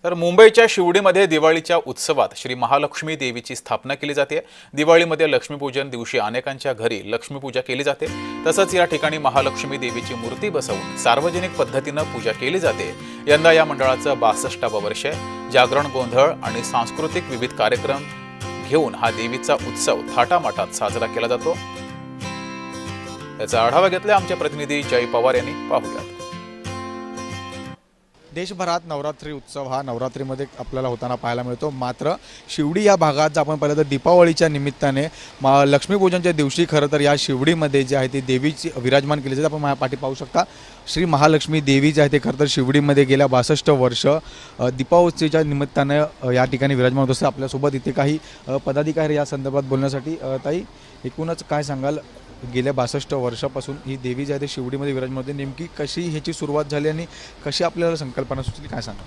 तर मुंबईच्या शिवडीमध्ये दिवाळीच्या उत्सवात श्री महालक्ष्मी देवीची स्थापना केली जाते। दिवाळीमध्ये लक्ष्मीपूजन दिवशी अनेकांच्या घरी लक्ष्मीपूजा केली जाते। तसंच या ठिकाणी महालक्ष्मी देवीची मूर्ती बसवून सार्वजनिक पद्धतीने पूजा केली जाते। यंदा या मंडळाचं 62वे वर्ष आहे। जागरण, गोंधळ आणि सांस्कृतिक विविध कार्यक्रम घेऊन हा देवीचा उत्सव थाटामाटात साजरा केला जातो। याचा आढावा घेतला आमचे प्रतिनिधी जय पवार यांनी। पाहूयात। देशभरात नवरात्री उत्सव हा नवरात्रीमध्ये आपल्याला होताना पाहायला मिळतो। मात्र शिवडी या भागात जर आपण पाहिलं तर दीपावलीच्या निमित्ताने लक्ष्मीपूजनच्या दिवशी खरं तर या शिवडीमध्ये जे आहे ते देवीची विराजमान केली जाते। आपण माझ्या पाठी पाहू शकता श्री महालक्ष्मी देवी जे आहे ते खरं तर शिवडीमध्ये गेल्या 62 वर्ष दीपावलीच्या निमित्ताने या ठिकाणी विराजमान होत असते। आपल्यासोबत इथे काही पदाधिकारी या संदर्भात बोलण्यासाठी ताई, एकूणच काय सांगाल, गेल्या 62 वर्षापासून ही देवी जी आहे ते शिवडीमध्ये विराजमान होते, नेमकी कशी ह्याची सुरुवात झाली आणि कशी आपल्याला संकल्पना सुचली, काय सांगा?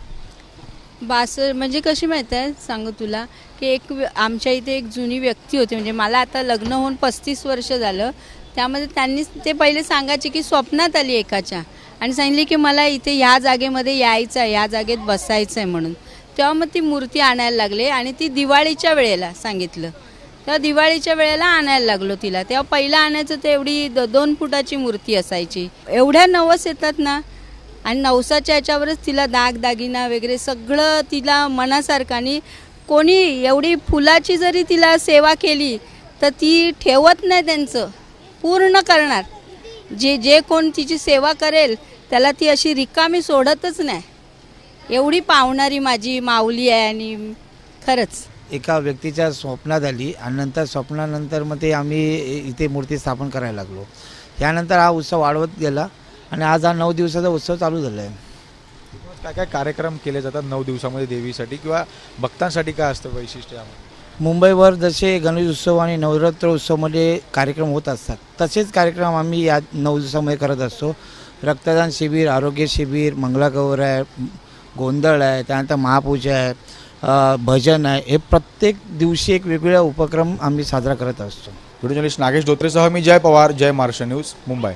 म्हणजे कशी माहिती आहे सांगू तुला की आमच्या इथे एक जुनी व्यक्ती होती, म्हणजे मला आता लग्न होऊन 35 वर्ष झालं। त्यामध्ये त्यांनी ते पहिले सांगायचे की स्वप्नात आली एकाच्या आणि सांगितली की मला इथे ह्या जागेमध्ये यायचं आहे, ह्या जागेत बसायचं आहे म्हणून। तेव्हा मग ती मूर्ती आणायला लागले आणि ती दिवाळीच्या वेळेला सांगितलं, तेव्हा दिवाळीच्या वेळेला आणायला लागलो तिला। तेव्हा पहिला आणायचं ते एवढी 2 फुटाची मूर्ती असायची। एवढ्या नवस येतात ना, आणि नवसाच्या याच्यावरच तिला दागिना वगैरे सगळं तिला मनासारखं। आणि कोणी एवढी फुलाची जरी तिला सेवा केली तर ती ठेवत नाही, त्यांचं पूर्ण करणार। जे कोण तिची सेवा करेल त्याला ती अशी रिकामी सोडतच नाही। एवढी पावणारी माझी माऊली आहे। आणि खरंच एका व्यक्तीच्या स्वप्नात आली आणि नंतर स्वप्नानंतर मग ते आम्ही इथे मूर्ती स्थापन करायला लागलो। त्यानंतर हा उत्सव वाढवत गेला आणि आज हा 9 दिवसाचा उत्सव चालू झाला आहे। काय काय कार्यक्रम केले जातात 9 दिवसामध्ये देवीसाठी किंवा भक्तांसाठी, काय असतं वैशिष्ट्य? मुंबईवर जसे गणेश उत्सव आणि नवरात्र उत्सवमध्ये कार्यक्रम होत असतात तसेच कार्यक्रम आम्ही या 9 दिवसामध्ये करत असतो। रक्तदान शिबिर, आरोग्य शिबिर, मंगळागौर आहे, गोंधळ आहे, त्यानंतर महापूजा आहे, भजन आहे। हे प्रत्येक दिवशी एक वेगवेगळा उपक्रम आम्ही साजरा करत असतो। व्हिडिओ जर्नलिस्ट नागेश धोत्रेसह मी जय पवार, जय महाराष्ट्र न्यूज, मुंबई।